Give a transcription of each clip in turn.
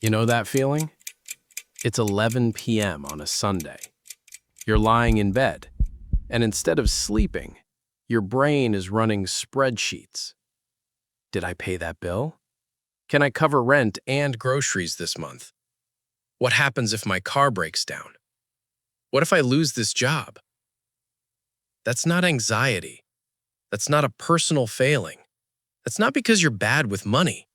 You know that feeling? It's 11 p.m. on a Sunday. You're lying in bed, and instead of sleeping, your brain is running spreadsheets. Did I pay that bill? Can I cover rent and groceries this month? What happens if my car breaks down? What if I lose this job? That's not anxiety. That's not a personal failing. That's not because you're bad with money.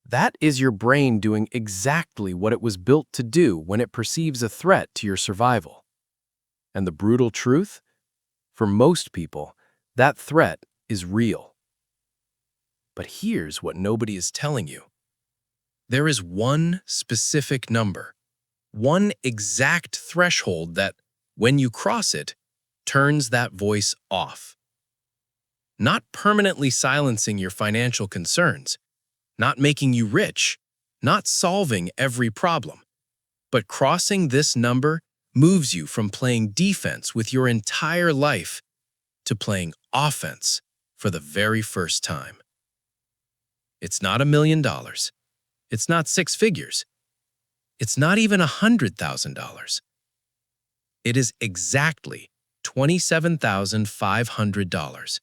That is your brain doing exactly what it was built to do when it perceives a threat to your survival. And the brutal truth? For most people, that threat is real. But here's what nobody is telling you. There is one specific number, one exact threshold that, when you cross it, turns that voice off. Not permanently silencing your financial concerns, not making you rich, not solving every problem, but crossing this number moves you from playing defense with your entire life to playing offense for the very first time. It's not $1 million. It's not six figures. It's not even $100,000. It is exactly $27,500.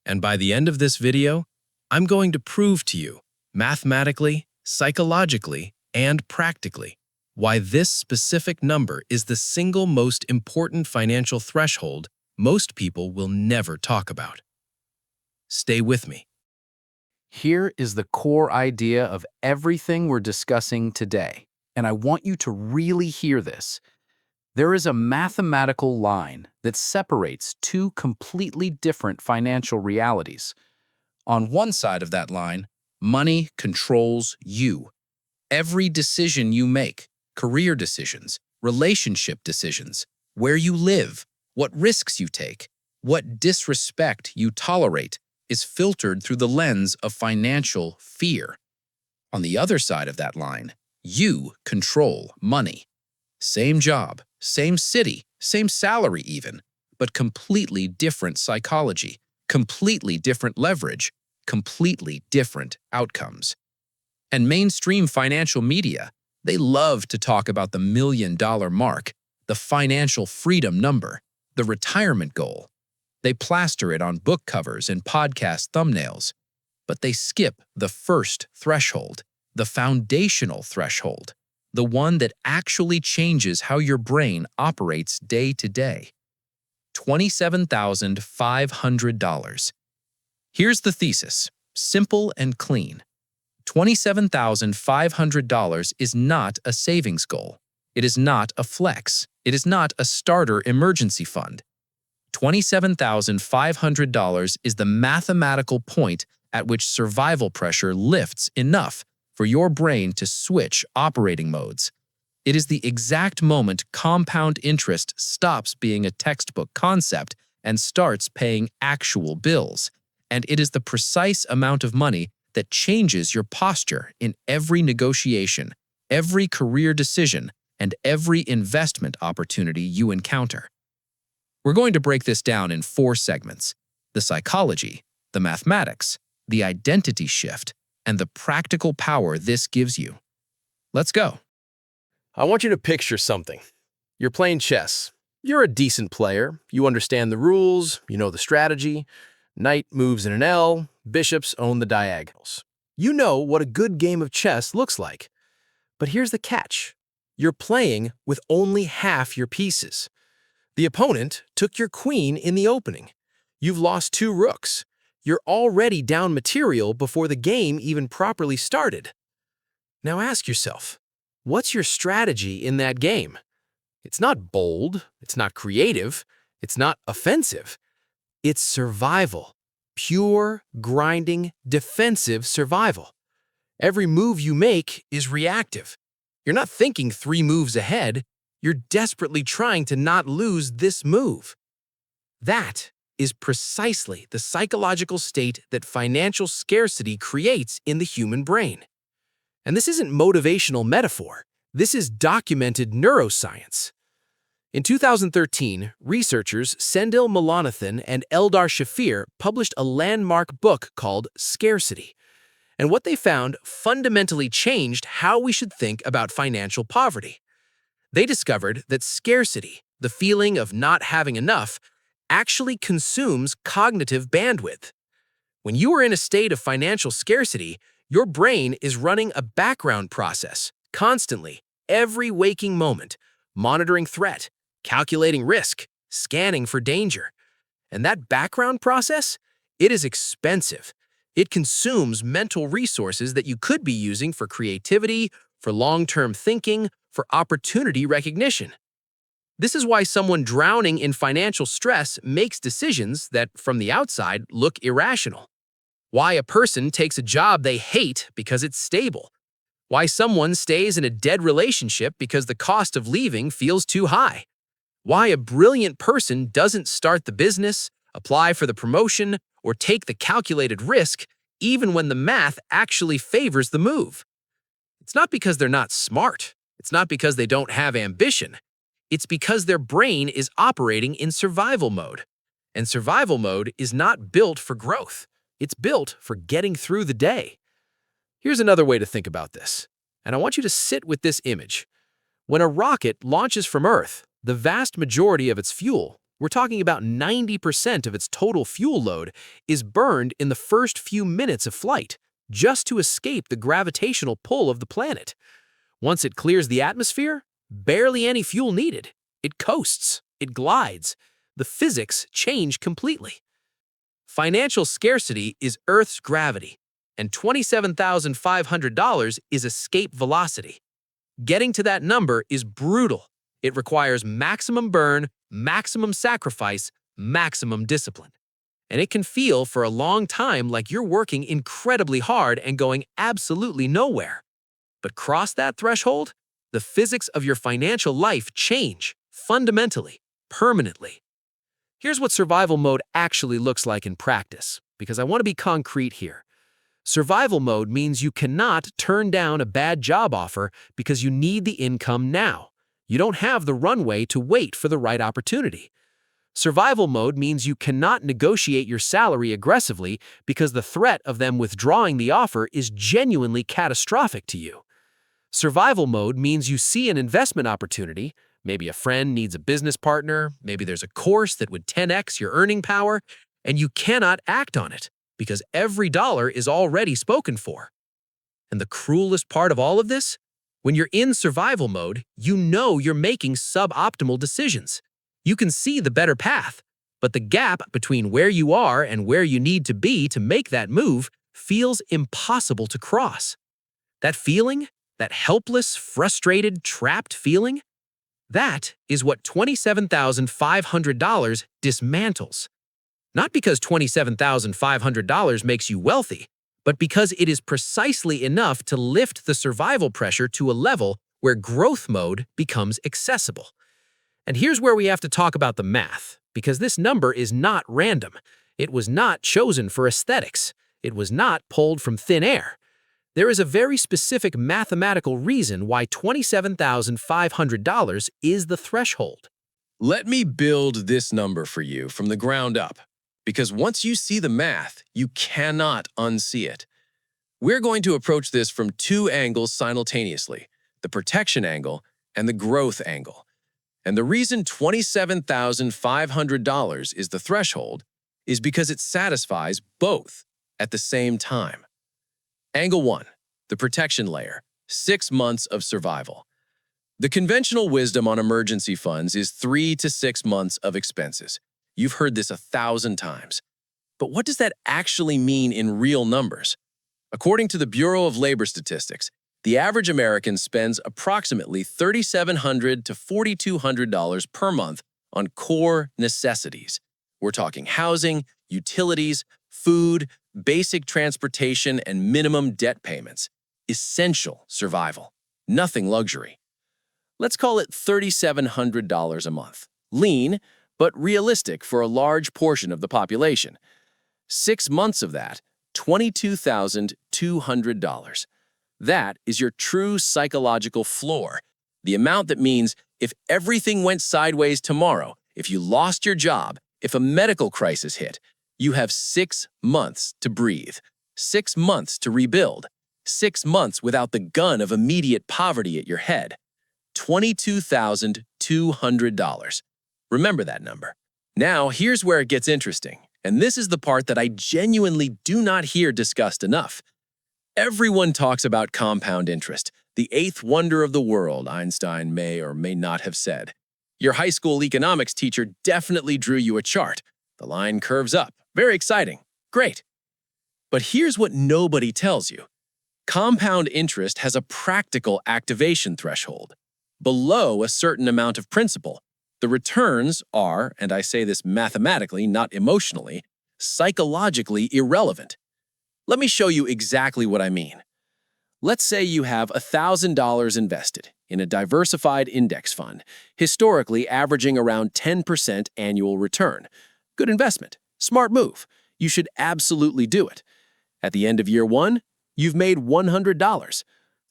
And by the end of this video, I'm going to prove to you, mathematically, psychologically, and practically, why this specific number is the single most important financial threshold most people will never talk about. Stay with me. Here is the core idea of everything we're discussing today, and I want you to really hear this. There is a mathematical line that separates two completely different financial realities. On one side of that line, money controls you. Every decision you make, career decisions, relationship decisions, where you live, what risks you take, what disrespect you tolerate, is filtered through the lens of financial fear. On the other side of that line, you control money. Same job, same city, same salary even, but completely different psychology, completely different leverage, completely different outcomes. And mainstream financial media, they love to talk about the $1 million mark, the financial freedom number, the retirement goal. They plaster it on book covers and podcast thumbnails, but they skip the first threshold, the foundational threshold, the one that actually changes how your brain operates day to day. $27,500. Here's the thesis, simple and clean. $27,500 is not a savings goal. It is not a flex. It is not a starter emergency fund. $27,500 is the mathematical point at which survival pressure lifts enough for your brain to switch operating modes. It is the exact moment compound interest stops being a textbook concept and starts paying actual bills. And it is the precise amount of money that changes your posture in every negotiation, every career decision, and every investment opportunity you encounter. We're going to break this down in 4 segments: the psychology, the mathematics, the identity shift, and the practical power this gives you. Let's go. I want you to picture something. You're playing chess. You're a decent player. You understand the rules, you know the strategy. Knight moves in an L, bishops own the diagonals. You know what a good game of chess looks like. But here's the catch. You're playing with only half your pieces. The opponent took your queen in the opening. You've lost 2 rooks. You're already down material before the game even properly started. Now ask yourself, what's your strategy in that game? It's not bold, it's not creative, it's not offensive. It's survival. Pure, grinding, defensive survival. Every move you make is reactive. You're not thinking 3 moves ahead. You're desperately trying to not lose this move. That is precisely the psychological state that financial scarcity creates in the human brain. And this isn't motivational metaphor. This is documented neuroscience. In 2013, researchers Sendil Mullainathan and Eldar Shafir published a landmark book called Scarcity. And what they found fundamentally changed how we should think about financial poverty. They discovered that scarcity, the feeling of not having enough, actually consumes cognitive bandwidth. When you are in a state of financial scarcity, your brain is running a background process, constantly, every waking moment, monitoring threat, calculating risk, scanning for danger. And that background process, it is expensive. It consumes mental resources that you could be using for creativity, for long-term thinking, for opportunity recognition. This is why someone drowning in financial stress makes decisions that, from the outside, look irrational. Why a person takes a job they hate because it's stable. Why someone stays in a dead relationship because the cost of leaving feels too high. Why a brilliant person doesn't start the business, apply for the promotion, or take the calculated risk even when the math actually favors the move. It's not because they're not smart. It's not because they don't have ambition. It's because their brain is operating in survival mode. And survival mode is not built for growth. It's built for getting through the day. Here's another way to think about this, and I want you to sit with this image. When a rocket launches from Earth, the vast majority of its fuel, we're talking about 90% of its total fuel load, is burned in the first few minutes of flight, just to escape the gravitational pull of the planet. Once it clears the atmosphere, barely any fuel needed. It coasts, it glides. The physics change completely. Financial scarcity is Earth's gravity, and $27,500 is escape velocity. Getting to that number is brutal. It requires maximum burn, maximum sacrifice, maximum discipline. And it can feel for a long time like you're working incredibly hard and going absolutely nowhere. But cross that threshold, the physics of your financial life change fundamentally, permanently. Here's what survival mode actually looks like in practice, because I want to be concrete here. Survival mode means you cannot turn down a bad job offer because you need the income now. You don't have the runway to wait for the right opportunity. Survival mode means you cannot negotiate your salary aggressively because the threat of them withdrawing the offer is genuinely catastrophic to you. Survival mode means you see an investment opportunity, maybe a friend needs a business partner, maybe there's a course that would 10x your earning power, and you cannot act on it because every dollar is already spoken for. And the cruelest part of all of this? When you're in survival mode, you know you're making suboptimal decisions. You can see the better path, but the gap between where you are and where you need to be to make that move feels impossible to cross. That feeling, that helpless, frustrated, trapped feeling, that is what $27,500 dismantles. Not because $27,500 makes you wealthy, but because it is precisely enough to lift the survival pressure to a level where growth mode becomes accessible. And here's where we have to talk about the math, because this number is not random. It was not chosen for aesthetics. It was not pulled from thin air. There is a very specific mathematical reason why $27,500 is the threshold. Let me build this number for you from the ground up, because once you see the math, you cannot unsee it. We're going to approach this from two angles simultaneously, the protection angle and the growth angle. And the reason $27,500 is the threshold is because it satisfies both at the same time. Angle 1, the protection layer, 6 months of survival. The conventional wisdom on emergency funds is 3 to 6 months of expenses. You've heard this 1,000 times. But what does that actually mean in real numbers? According to the Bureau of Labor Statistics, the average American spends approximately $3,700 to $4,200 per month on core necessities. We're talking housing, utilities, food, basic transportation, and minimum debt payments. Essential survival, nothing luxury. Let's call it $3,700 a month. Lean, but realistic for a large portion of the population. 6 months of that, $22,200. That is your true psychological floor, the amount that means if everything went sideways tomorrow, if you lost your job, if a medical crisis hit, you have 6 months to breathe. 6 months to rebuild, 6 months without the gun of immediate poverty at your head. $22,200. Remember that number. Now, here's where it gets interesting, and this is the part that I genuinely do not hear discussed enough. Everyone talks about compound interest, the eighth wonder of the world, Einstein may or may not have said. Your high school economics teacher definitely drew you a chart. The line curves up. Very exciting. Great. But here's what nobody tells you. Compound interest has a practical activation threshold. Below a certain amount of principal, the returns are, and I say this mathematically, not emotionally, psychologically irrelevant. Let me show you exactly what I mean. Let's say you have $1,000 invested in a diversified index fund, historically averaging around 10% annual return. Good investment. Smart move. You should absolutely do it. At the end of year 1, you've made $100.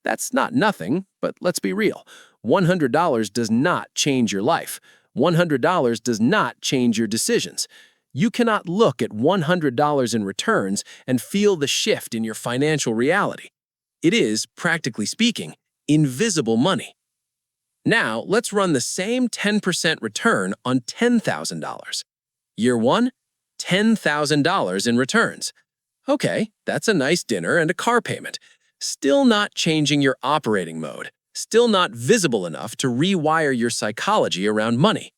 That's not nothing, but let's be real. $100 does not change your life. $100 does not change your decisions. You cannot look at $100 in returns and feel the shift in your financial reality. It is, practically speaking, invisible money. Now, let's run the same 10% return on $10,000. Year 1, $10,000 in returns. Okay, that's a nice dinner and a car payment. Still not changing your operating mode. Still not visible enough to rewire your psychology around money.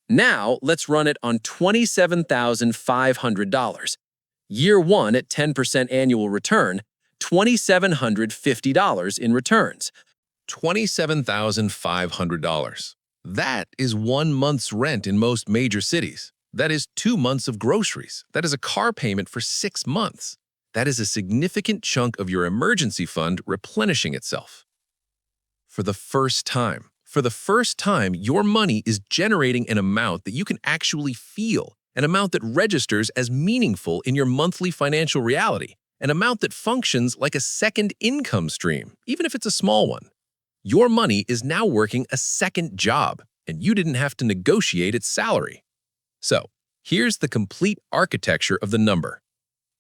Now, let's run it on $27,500. Year 1 at 10% annual return, $2,750 in returns. $27,500. That is 1 month's rent in most major cities. That is 2 months of groceries. That is a car payment for 6 months. That is a significant chunk of your emergency fund replenishing itself. For the first time, your money is generating an amount that you can actually feel, an amount that registers as meaningful in your monthly financial reality, an amount that functions like a second income stream, even if it's a small one. Your money is now working a second job, and you didn't have to negotiate its salary. So, here's the complete architecture of the number.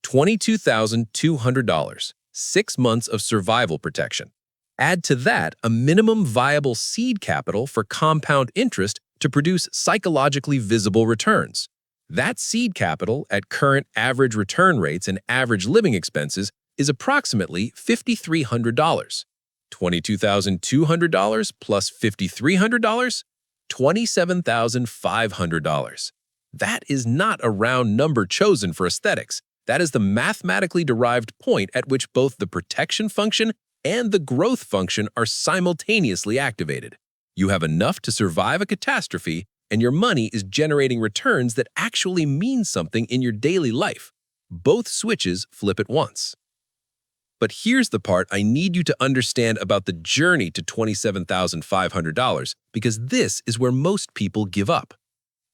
$22,200, 6 months of survival protection. Add to that a minimum viable seed capital for compound interest to produce psychologically visible returns. That seed capital at current average return rates and average living expenses is approximately $5,300. $22,200 plus $5,300? $27,500. That is not a round number chosen for aesthetics. That is the mathematically derived point at which both the protection function and the growth function are simultaneously activated. You have enough to survive a catastrophe, and your money is generating returns that actually mean something in your daily life. Both switches flip at once. But here's the part I need you to understand about the journey to $27,500, because this is where most people give up.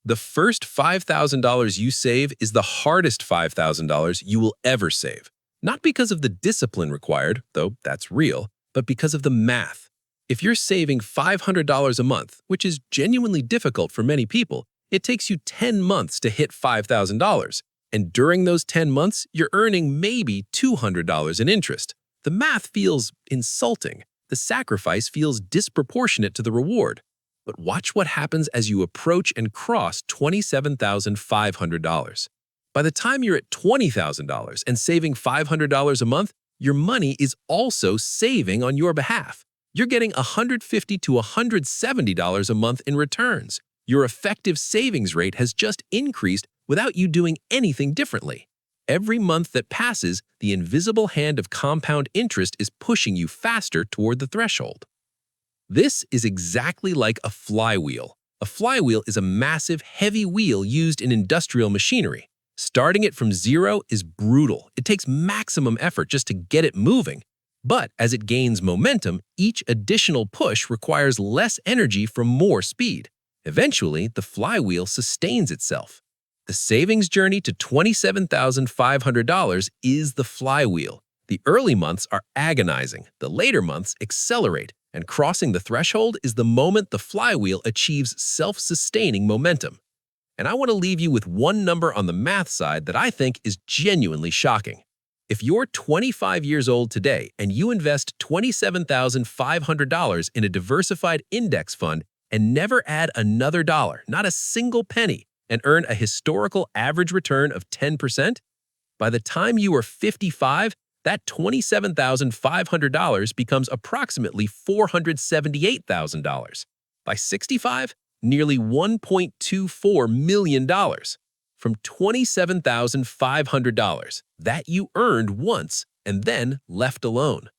The first $5,000 you save is the hardest $5,000 you will ever save. Not because of the discipline required, though that's real, but because of the math. If you're saving $500 a month, which is genuinely difficult for many people, it takes you 10 months to hit $5,000. And during those 10 months, you're earning maybe $200 in interest. The math feels insulting. The sacrifice feels disproportionate to the reward. But watch what happens as you approach and cross $27,500. By the time you're at $20,000 and saving $500 a month, your money is also saving on your behalf. You're getting $150 to $170 a month in returns. Your effective savings rate has just increased without you doing anything differently. Every month that passes, the invisible hand of compound interest is pushing you faster toward the threshold. This is exactly like a flywheel. A flywheel is a massive, heavy wheel used in industrial machinery. Starting it from zero is brutal. It takes maximum effort just to get it moving. But as it gains momentum, each additional push requires less energy for more speed. Eventually, the flywheel sustains itself. The savings journey to $27,500 is the flywheel. The early months are agonizing, the later months accelerate, and crossing the threshold is the moment the flywheel achieves self-sustaining momentum. And I want to leave you with one number on the math side that I think is genuinely shocking. If you're 25 years old today and you invest $27,500 in a diversified index fund and never add another dollar, not a single penny, and earn a historical average return of 10%, by the time you are 55, that $27,500 becomes approximately $478,000. By 65, nearly $1.24 million from $27,500 that you earned once and then left alone.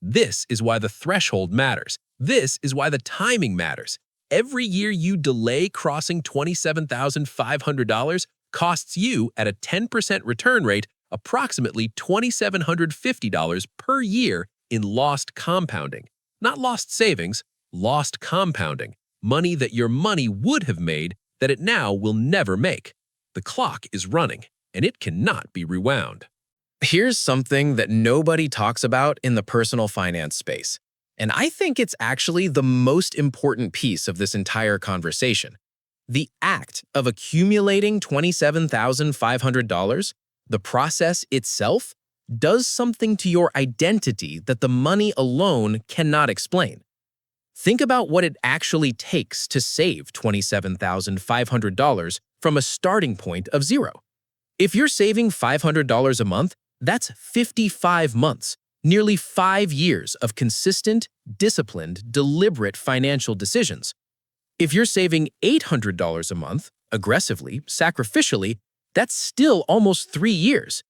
This is why the threshold matters. This is why the timing matters. Every year you delay crossing $27,500 costs you, at a 10% return rate, approximately $2,750 per year in lost compounding. Not lost savings, lost compounding. Money that your money would have made that it now will never make. The clock is running, and it cannot be rewound. Here's something that nobody talks about in the personal finance space, and I think it's actually the most important piece of this entire conversation. The act of accumulating $27,500, the process itself, does something to your identity that the money alone cannot explain. Think about what it actually takes to save $27,500 from a starting point of zero. If you're saving $500 a month, that's 55 months, nearly 5 years of consistent, disciplined, deliberate financial decisions. If you're saving $800 a month, aggressively, sacrificially, that's still almost 3 years.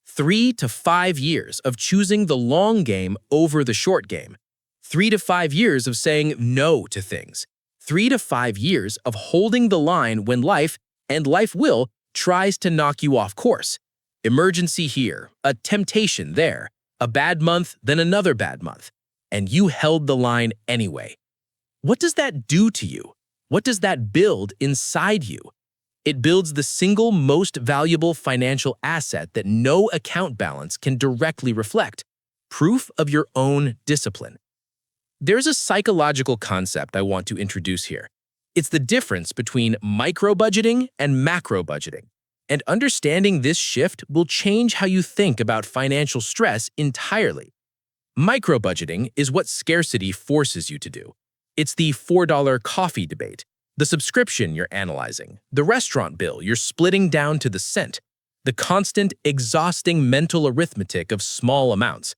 3 to 5 years of choosing the long game over the short game. 3 to 5 years of saying no to things. 3 to 5 years of holding the line when life, and life will, tries to knock you off course. Emergency here, a temptation there, a bad month, then another bad month. And you held the line anyway. What does that do to you? What does that build inside you? It builds the single most valuable financial asset that no account balance can directly reflect: proof of your own discipline. There's a psychological concept I want to introduce here. It's the difference between micro-budgeting and macro-budgeting. And understanding this shift will change how you think about financial stress entirely. Micro-budgeting is what scarcity forces you to do. It's the $4 coffee debate, the subscription you're analyzing, the restaurant bill you're splitting down to the cent, the constant, exhausting mental arithmetic of small amounts.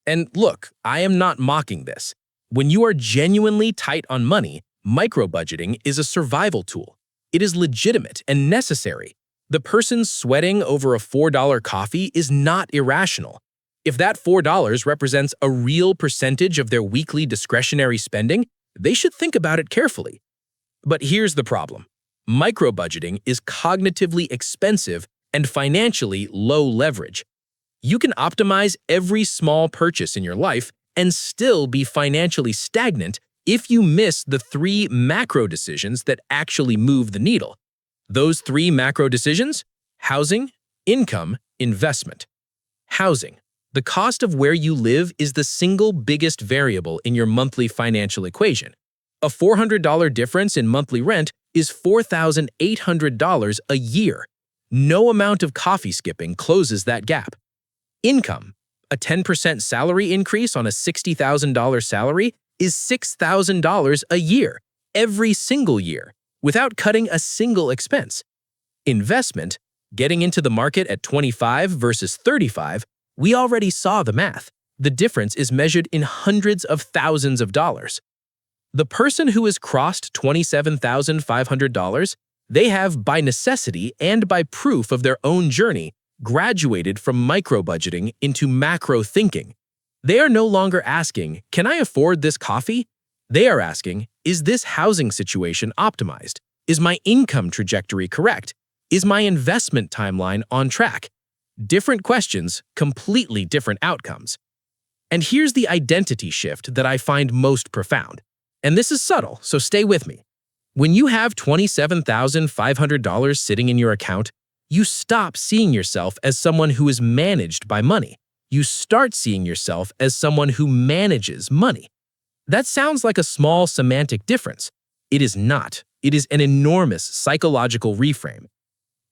And look, I am not mocking this. When you are genuinely tight on money, micro-budgeting is a survival tool. It is legitimate and necessary. The person sweating over a $4 coffee is not irrational. If that $4 represents a real percentage of their weekly discretionary spending, they should think about it carefully. But here's the problem. Micro-budgeting is cognitively expensive and financially low leverage. You can optimize every small purchase in your life and still be financially stagnant if you miss the 3 macro decisions that actually move the needle. Those 3 macro decisions: housing, income, investment. Housing. The cost of where you live is the single biggest variable in your monthly financial equation. A $400 difference in monthly rent is $4,800 a year. No amount of coffee skipping closes that gap. Income. A 10% salary increase on a $60,000 salary is $6,000 a year, every single year, without cutting a single expense. Investment. Getting into the market at 25 versus 35, we already saw the math. The difference is measured in hundreds of thousands of dollars. The person who has crossed $27,500, they have, by necessity and by proof of their own journey, graduated from micro-budgeting into macro thinking. They are no longer asking, "Can I afford this coffee?" They are asking, "Is this housing situation optimized? Is my income trajectory correct? Is my investment timeline on track?" Different questions, completely different outcomes. And here's the identity shift that I find most profound. And this is subtle, so stay with me. When you have $27,500 sitting in your account, you stop seeing yourself as someone who is managed by money. You start seeing yourself as someone who manages money. That sounds like a small semantic difference. It is not. It is an enormous psychological reframe.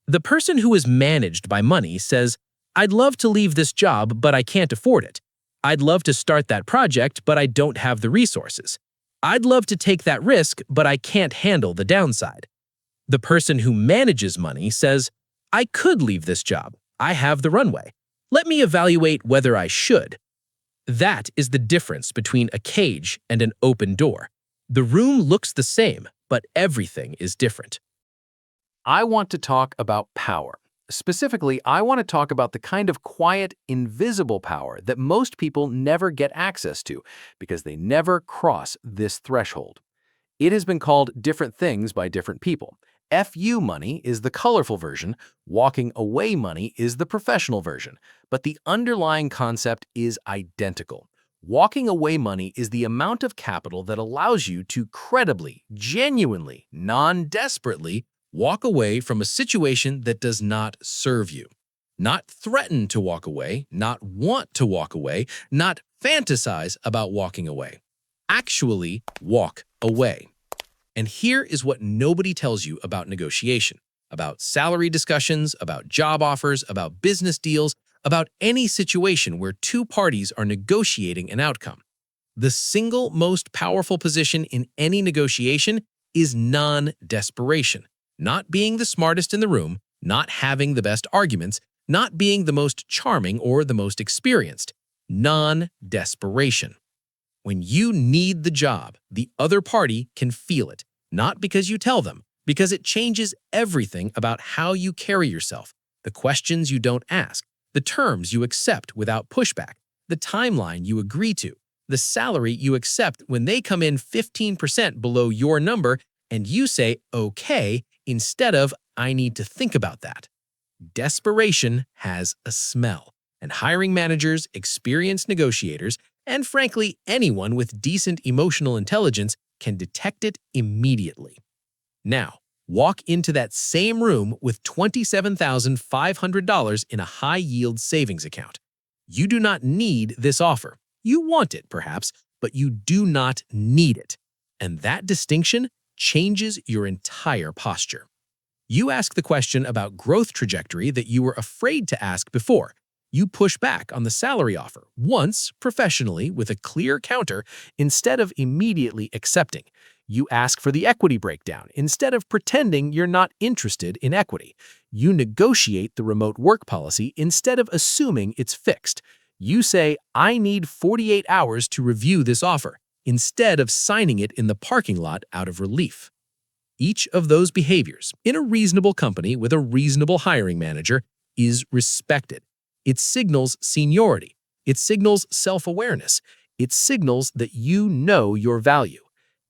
The person who is managed by money says, I'd love to leave this job, but I can't afford it. I'd love to start that project, but I don't have the resources. I'd love to take that risk, but I can't handle the downside. The person who manages money says, I could leave this job. I have the runway. Let me evaluate whether I should. That is the difference between a cage and an open door. The room looks the same, but everything is different. I want to talk about power. Specifically, I want to talk about the kind of quiet, invisible power that most people never get access to because they never cross this threshold. It has been called different things by different people. FU money is the colorful version, walking away money is the professional version, but the underlying concept is identical. Walking away money is the amount of capital that allows you to credibly, genuinely, non-desperately Walk away from a situation that does not serve you. Not threaten to walk away, not want to walk away, not fantasize about walking away. Actually walk away. And here is what nobody tells you about negotiation, about salary discussions, about job offers, about business deals, about any situation where two parties are negotiating an outcome. The single most powerful position in any negotiation is non-desperation. Not being the smartest in the room, not having the best arguments, not being the most charming or the most experienced. Non-desperation. When you need the job, the other party can feel it, not because you tell them, because it changes everything about how you carry yourself, the questions you don't ask, the terms you accept without pushback, the timeline you agree to, the salary you accept when they come in 15% below your number and you say, okay, instead of, I need to think about that. Desperation has a smell, and hiring managers, experienced negotiators, and frankly, anyone with decent emotional intelligence can detect it immediately. Now, walk into that same room with $27,500 in a high-yield savings account. You do not need this offer. You want it, perhaps, but you do not need it. And that distinction changes your entire posture. You ask the question about growth trajectory that you were afraid to ask before. You push back on the salary offer once, professionally, with a clear counter, instead of immediately accepting. You ask for the equity breakdown instead of pretending you're not interested in equity. You negotiate the remote work policy instead of assuming it's fixed. You say, I need 48 hours to review this offer, instead of signing it in the parking lot out of relief. Each of those behaviors, in a reasonable company with a reasonable hiring manager, is respected. It signals seniority. It signals self-awareness. It signals that you know your value.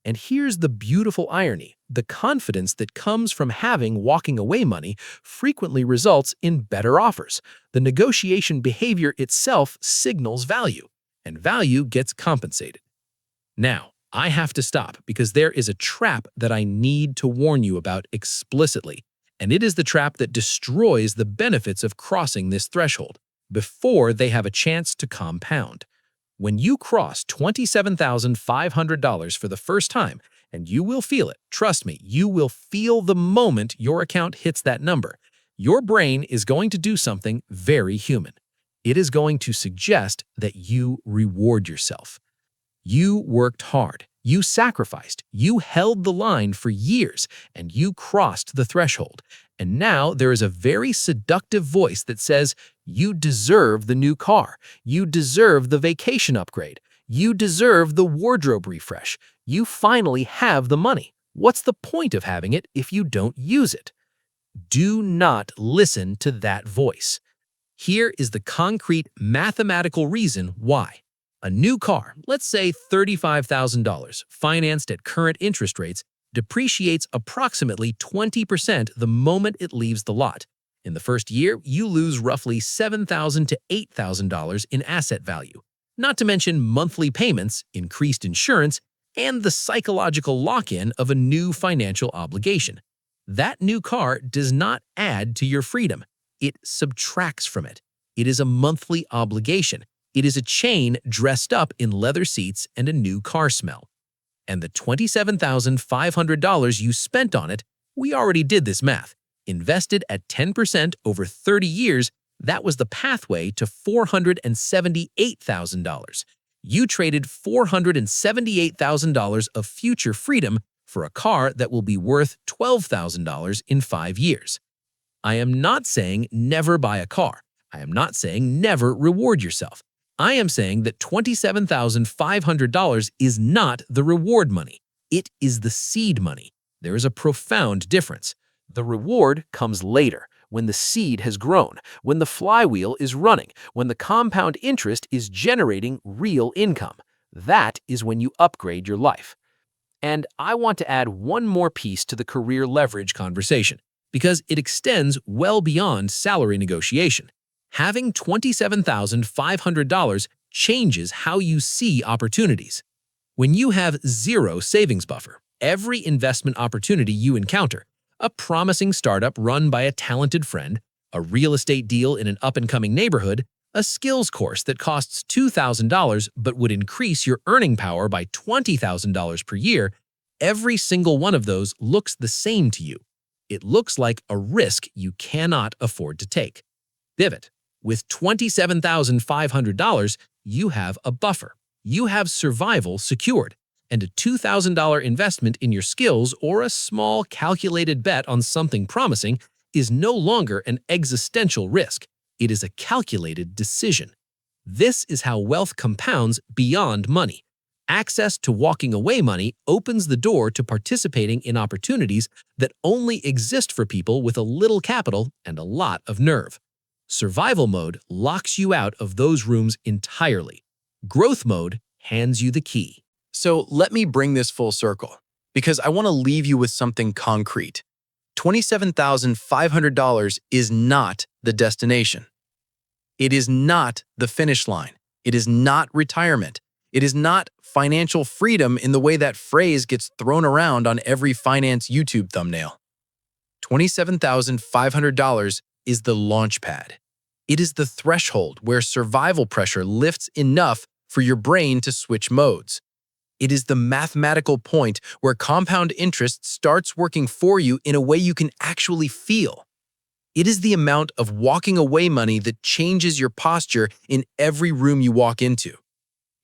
And here's the beautiful irony. The confidence that comes from having walking away money frequently results in better offers. The negotiation behavior itself signals value, and value gets compensated. Now, I have to stop because there is a trap that I need to warn you about explicitly, and it is the trap that destroys the benefits of crossing this threshold before they have a chance to compound. When you cross $27,500 for the first time, and you will feel it, trust me, you will feel the moment your account hits that number, your brain is going to do something very human. It is going to suggest that you reward yourself. You worked hard, you sacrificed, you held the line for years, and you crossed the threshold. And now there is a very seductive voice that says, you deserve the new car, you deserve the vacation upgrade, you deserve the wardrobe refresh, you finally have the money. What's the point of having it if you don't use it? Do not listen to that voice. Here is the concrete mathematical reason why. A new car, let's say $35,000, financed at current interest rates, depreciates approximately 20% the moment it leaves the lot. In the first year, you lose roughly $7,000 to $8,000 in asset value, not to mention monthly payments, increased insurance, and the psychological lock-in of a new financial obligation. That new car does not add to your freedom. It subtracts from it. It is a monthly obligation. It is a chain dressed up in leather seats and a new car smell. And the $27,500 you spent on it, we already did this math. Invested at 10% over 30 years, That was the pathway to $478,000. You traded $478,000 of future freedom for a car that will be worth $12,000 in 5 years. I am not saying never buy a car. I am not saying never reward yourself. I am saying that $27,500 is not the reward money. It is the seed money. There is a profound difference. The reward comes later, when the seed has grown, when the flywheel is running, when the compound interest is generating real income. That is when you upgrade your life. And I want to add one more piece to the career leverage conversation, because it extends well beyond salary negotiation. Having $27,500 changes how you see opportunities. When you have zero savings buffer, every investment opportunity you encounter, a promising startup run by a talented friend, a real estate deal in an up-and-coming neighborhood, a skills course that costs $2,000 but would increase your earning power by $20,000 per year, every single one of those looks the same to you. It looks like a risk you cannot afford to take. Pivot. With $27,500, you have a buffer. You have survival secured, and a $2,000 investment in your skills or a small calculated bet on something promising is no longer an existential risk. It is a calculated decision. This is how wealth compounds beyond money. Access to walking away money opens the door to participating in opportunities that only exist for people with a little capital and a lot of nerve. Survival mode locks you out of those rooms entirely. Growth mode hands you the key. So let me bring this full circle, because I want to leave you with something concrete. $27,500 is not the destination. It is not the finish line. It is not retirement. It is not financial freedom in the way that phrase gets thrown around on every finance YouTube thumbnail. $27,500 is the launch pad. It is the threshold where survival pressure lifts enough for your brain to switch modes. It is the mathematical point where compound interest starts working for you in a way you can actually feel. It is the amount of walking away money that changes your posture in every room you walk into.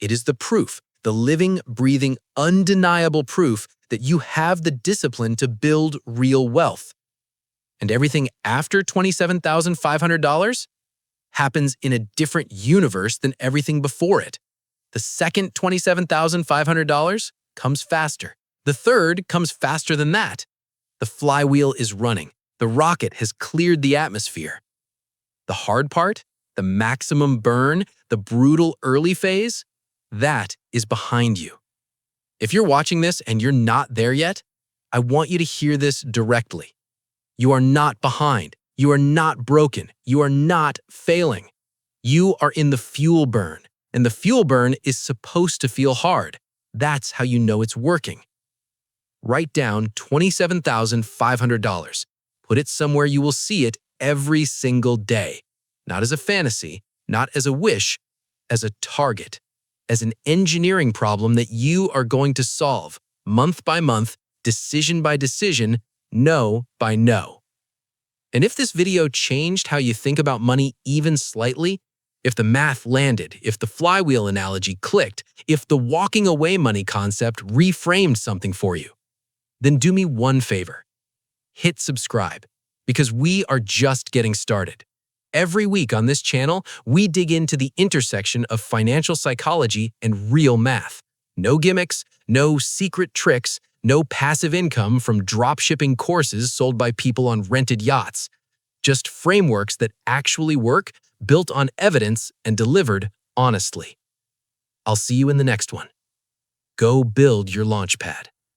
It is the proof, the living, breathing, undeniable proof that you have the discipline to build real wealth. And everything after $27,500 happens in a different universe than everything before it. The second $27,500 comes faster. The third comes faster than that. The flywheel is running. The rocket has cleared the atmosphere. The hard part, the maximum burn, the brutal early phase, that is behind you. If you're watching this and you're not there yet, I want you to hear this directly. You are not behind. You are not broken. You are not failing. You are in the fuel burn, and the fuel burn is supposed to feel hard. That's how you know it's working. Write down $27,500. Put it somewhere you will see it every single day. Not as a fantasy, not as a wish, as a target, as an engineering problem that you are going to solve month by month, decision by decision, no by no. And if this video changed how you think about money even slightly, if the math landed, if the flywheel analogy clicked, if the walking away money concept reframed something for you, then do me one favor. Hit subscribe, because we are just getting started. Every week on this channel, we dig into the intersection of financial psychology and real math. No gimmicks, no secret tricks, no passive income from dropshipping courses sold by people on rented yachts. Just frameworks that actually work, built on evidence and delivered honestly. I'll see you in the next one. Go build your launchpad.